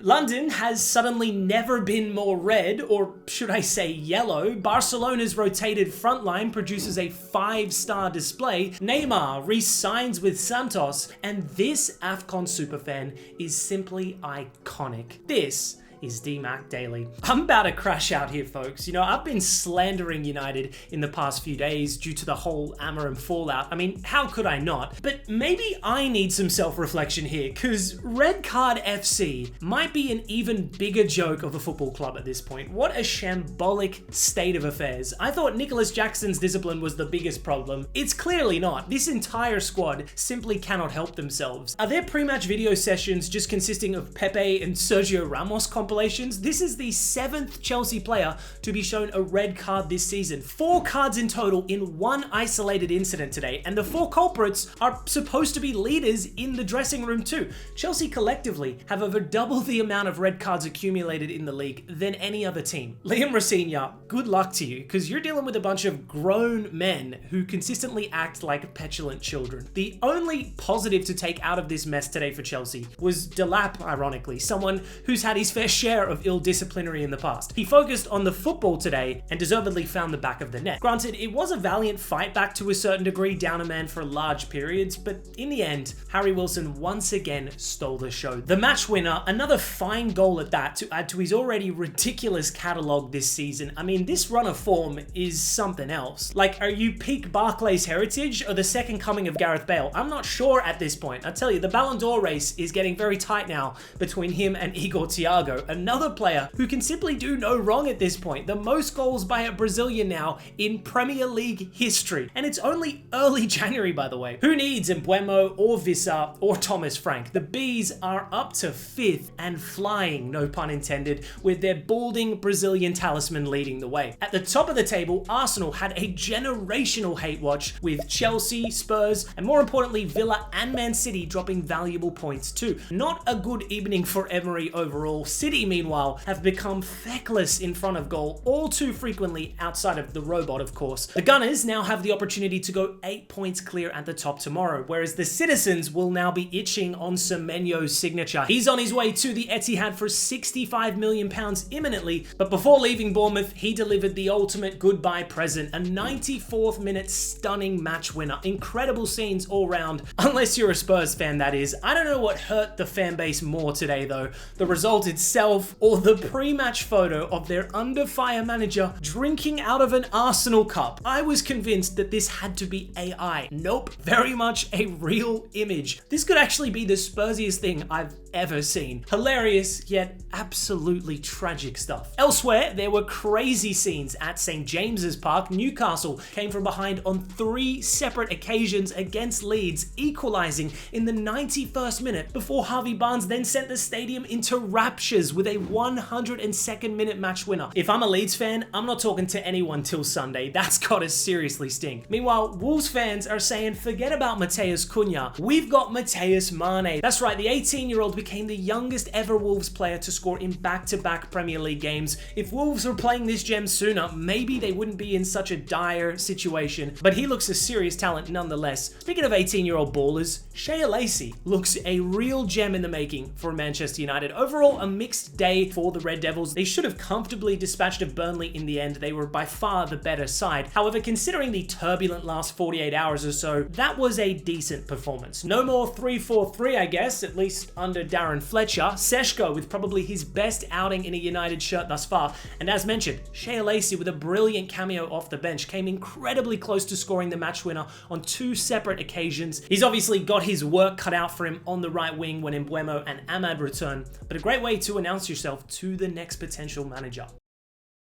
London has suddenly never been more red, or should I say yellow. Barcelona's rotated frontline produces a 5-star display. Neymar re-signs with Santos, and this AFCON superfan is simply iconic. This is DMAC Daily. I'm about to crash out here, folks. You know, I've been slandering United in the past few days due to the whole Amarim fallout. I mean, how could I not? But maybe I need some self-reflection here, because Red Card FC might be an even bigger joke of a football club at this point. What a shambolic state of affairs. I thought Nicholas Jackson's discipline was the biggest problem. It's clearly not. This entire squad simply cannot help themselves. Are their pre-match video sessions just consisting of Pepe and Sergio Ramos compilations? This is the 7th Chelsea player to be shown a red card this season. 4 cards in total in one isolated incident today, and the 4 culprits are supposed to be leaders in the dressing room too. Chelsea collectively have over double the amount of red cards accumulated in the league than any other team. Liam Rossigna, good luck to you, because you're dealing with a bunch of grown men who consistently act like petulant children. The only positive to take out of this mess today for Chelsea was Delap, ironically, someone who's had his fair share of ill disciplinary in the past. He focused on the football today and deservedly found the back of the net. Granted, it was a valiant fight back to a certain degree, down a man for large periods, but in the end, Harry Wilson once again stole the show. The match winner, another fine goal at that to add to his already ridiculous catalogue this season. I mean, this run of form is something else. Like, are you peak Barclays heritage or the second coming of Gareth Bale? I'm not sure at this point. I tell you, the Ballon d'Or race is getting very tight now between him and Igor Thiago, another player who can simply do no wrong at this point. The most goals by a Brazilian now in Premier League history. And it's only early January, by the way. Who needs Mbeumo or Vissa or Thomas Frank? The Bees are up to 5th and flying, no pun intended, with their balding Brazilian talisman leading the way. At the top of the table, Arsenal had a generational hate watch with Chelsea, Spurs, and more importantly, Villa and Man City dropping valuable points too. Not a good evening for Emery overall. City, meanwhile, have become feckless in front of goal all too frequently, outside of the robot, of course. The Gunners now have the opportunity to go 8 points clear at the top tomorrow, whereas the Citizens will now be itching on Semenyo's signature. He's on his way to the Etihad for £65 million imminently, but before leaving Bournemouth, he delivered the ultimate goodbye present, a 94th minute stunning match winner. Incredible scenes all round, unless you're a Spurs fan, that is. I don't know what hurt the fan base more today though, the result itself or the pre-match photo of their under fire manager drinking out of an Arsenal cup. I was convinced that this had to be AI. Nope, very much a real image. This could actually be the Spursiest thing I've ever seen. Hilarious, yet absolutely tragic stuff. Elsewhere, there were crazy scenes at St. James's Park. Newcastle came from behind on 3 separate occasions against Leeds, equalising in the 91st minute before Harvey Barnes then sent the stadium into raptures with a 102nd minute match winner. If I'm a Leeds fan, I'm not talking to anyone till Sunday. That's gotta seriously stink. Meanwhile, Wolves fans are saying forget about Mateus Cunha. We've got Mateus Mane. That's right, the 18-year-old became the youngest ever Wolves player to score in back-to-back Premier League games. If Wolves were playing this gem sooner, maybe they wouldn't be in such a dire situation, but he looks a serious talent nonetheless. Speaking of 18-year-old ballers, Shea Lacey looks a real gem in the making for Manchester United. Overall, a mixed day for the Red Devils. They should have comfortably dispatched of Burnley in the end. They were by far the better side. However, considering the turbulent last 48 hours or so, that was a decent performance. No more 3-4-3, I guess, at least under Darren Fletcher. Seshko with probably his best outing in a United shirt thus far. And as mentioned, Shea Lacey with a brilliant cameo off the bench came incredibly close to scoring the match winner on 2 separate occasions. He's obviously got his work cut out for him on the right wing when Mbeumo and Ahmad return, but a great way to announce yourself to the next potential manager.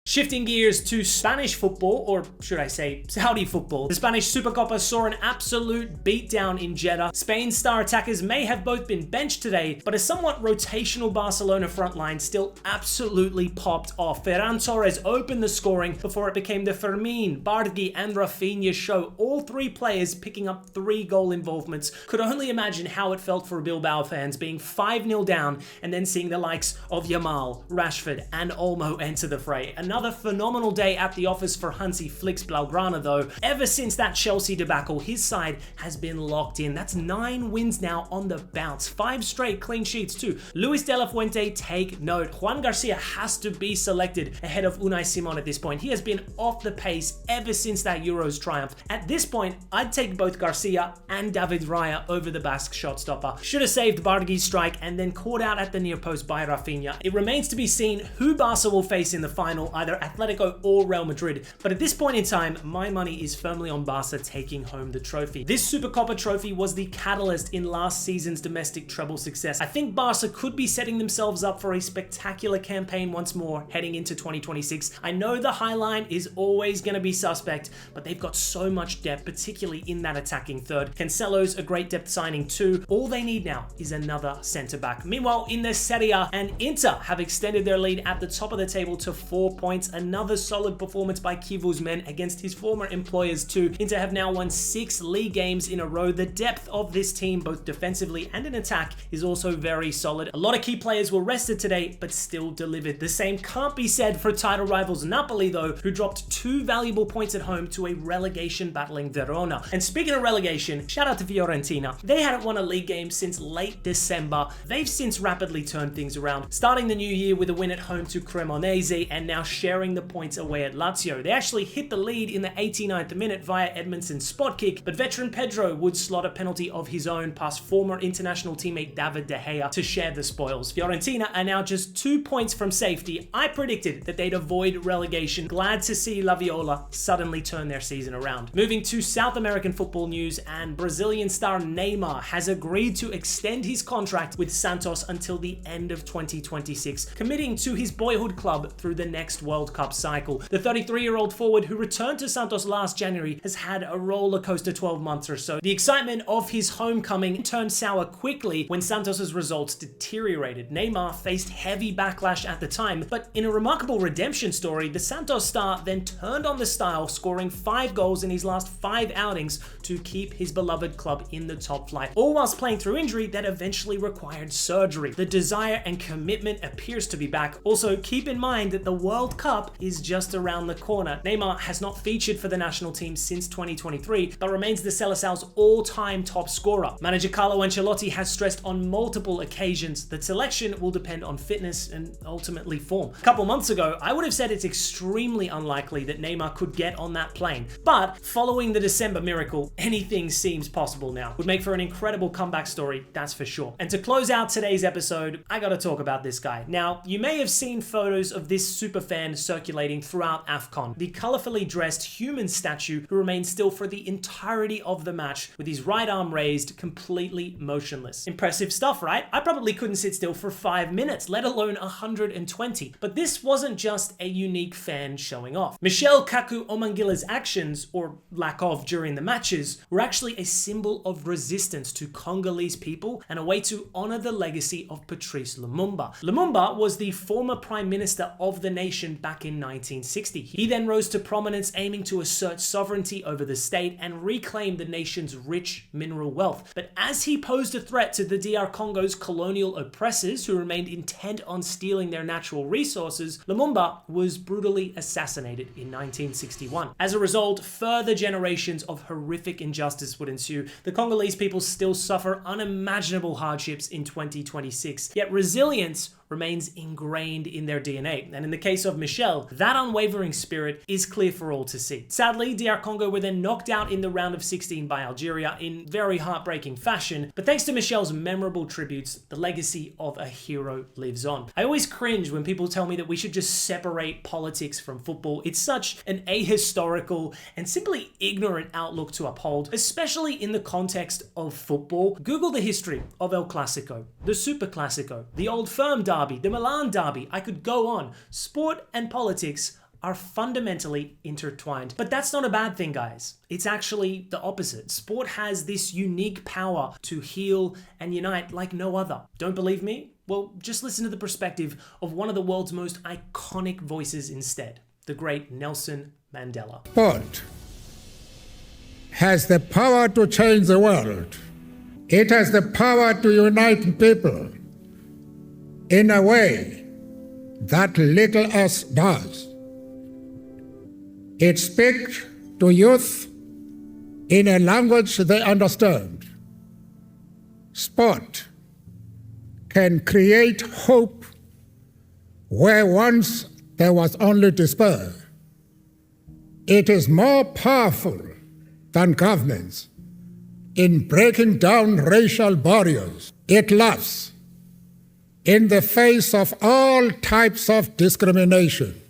Shifting gears to Spanish football, or should I say Saudi football. The Spanish Supercopa saw an absolute beatdown in Jeddah. Spain's star attackers may have both been benched today, but a somewhat rotational Barcelona frontline still absolutely popped off. Ferran Torres opened the scoring before it became the Fermin, Bardi and Rafinha show, all 3 players picking up 3 goal involvements. Could only imagine how it felt for Bilbao fans being 5-0 down and then seeing the likes of Yamal, Rashford and Olmo enter the fray. Another Another phenomenal day at the office for Hansi Flick's Blaugrana though. Ever since that Chelsea debacle, his side has been locked in. That's 9 wins now on the bounce. 5 straight clean sheets too. Luis de la Fuente, take note. Juan Garcia has to be selected ahead of Unai Simon at this point. He has been off the pace ever since that Euros triumph. At this point, I'd take both Garcia and David Raya over the Basque shotstopper. Should have saved Bargi's strike and then caught out at the near post by Rafinha. It remains to be seen who Barca will face in the final, either Atletico or Real Madrid. But at this point in time, my money is firmly on Barca taking home the trophy. This Supercopa trophy was the catalyst in last season's domestic treble success. I think Barca could be setting themselves up for a spectacular campaign once more heading into 2026. I know the high line is always going to be suspect, but they've got so much depth, particularly in that attacking third. Cancelo's a great depth signing too. All they need now is another centre-back. Meanwhile, in the Serie A, and Inter have extended their lead at the top of the table to 4 points. Another solid performance by Kivu's men against his former employers too. Inter have now won 6 league games in a row. The depth of this team, both defensively and in attack, is also very solid. A lot of key players were rested today, but still delivered. The same can't be said for title rivals Napoli though, who dropped 2 valuable points at home to a relegation battling Verona. And speaking of relegation, shout out to Fiorentina. They hadn't won a league game since late December. They've since rapidly turned things around, starting the new year with a win at home to Cremonese and now sharing the points away at Lazio. They actually hit the lead in the 89th minute via Edmondson's spot kick, but veteran Pedro would slot a penalty of his own past former international teammate David De Gea to share the spoils. Fiorentina are now just 2 points from safety. I predicted that they'd avoid relegation. Glad to see La Viola suddenly turn their season around. Moving to South American football news, and Brazilian star Neymar has agreed to extend his contract with Santos until the end of 2026, committing to his boyhood club through the next World Cup cycle. The 33-year-old forward who returned to Santos last January has had a roller coaster 12 months or so. The excitement of his homecoming turned sour quickly when Santos's results deteriorated. Neymar faced heavy backlash at the time, but in a remarkable redemption story, the Santos star then turned on the style, scoring 5 goals in his last 5 outings to keep his beloved club in the top flight, all whilst playing through injury that eventually required surgery. The desire and commitment appears to be back. Also, keep in mind that the World Cup is just around the corner. Neymar has not featured for the national team since 2023, but remains the Seleção's all-time top scorer. Manager Carlo Ancelotti has stressed on multiple occasions that selection will depend on fitness and ultimately form. A couple months ago, I would have said it's extremely unlikely that Neymar could get on that plane, but following the December miracle, anything seems possible now. Would make for an incredible comeback story, that's for sure. And to close out today's episode, I gotta talk about this guy. Now, you may have seen photos of this superfan circulating throughout AFCON, the colorfully dressed human statue who remained still for the entirety of the match with his right arm raised, completely motionless. Impressive stuff, right? I probably couldn't sit still for 5 minutes, let alone 120. But this wasn't just a unique fan showing off. Michel Kaku Omangila's actions, or lack of during the matches, were actually a symbol of resistance to Congolese people and a way to honor the legacy of Patrice Lumumba. Lumumba was the former prime minister of the nation back in 1960. He then rose to prominence, aiming to assert sovereignty over the state and reclaim the nation's rich mineral wealth. But as he posed a threat to the DR Congo's colonial oppressors who remained intent on stealing their natural resources, Lumumba was brutally assassinated in 1961. As a result, further generations of horrific injustice would ensue. The Congolese people still suffer unimaginable hardships in 2026, yet resilience remains ingrained in their DNA. And in the case of Michel, that unwavering spirit is clear for all to see. Sadly, DR Congo were then knocked out in the round of 16 by Algeria in very heartbreaking fashion, but thanks to Michel's memorable tributes, the legacy of a hero lives on. I always cringe when people tell me that we should just separate politics from football. It's such an ahistorical and simply ignorant outlook to uphold, especially in the context of football. Google the history of El Clasico, the Super Clasico, the Old Firm Derby, the Milan Derby. I could go on. Sport and politics are fundamentally intertwined. But that's not a bad thing, guys. It's actually the opposite. Sport has this unique power to heal and unite like no other. Don't believe me? Well, just listen to the perspective of one of the world's most iconic voices instead, the great Nelson Mandela. Sport has the power to change the world. It has the power to unite people in a way that little else does. It speaks to youth in a language they understand. Sport can create hope where once there was only despair. It is more powerful than governments in breaking down racial barriers. It laughs in the face of all types of discrimination.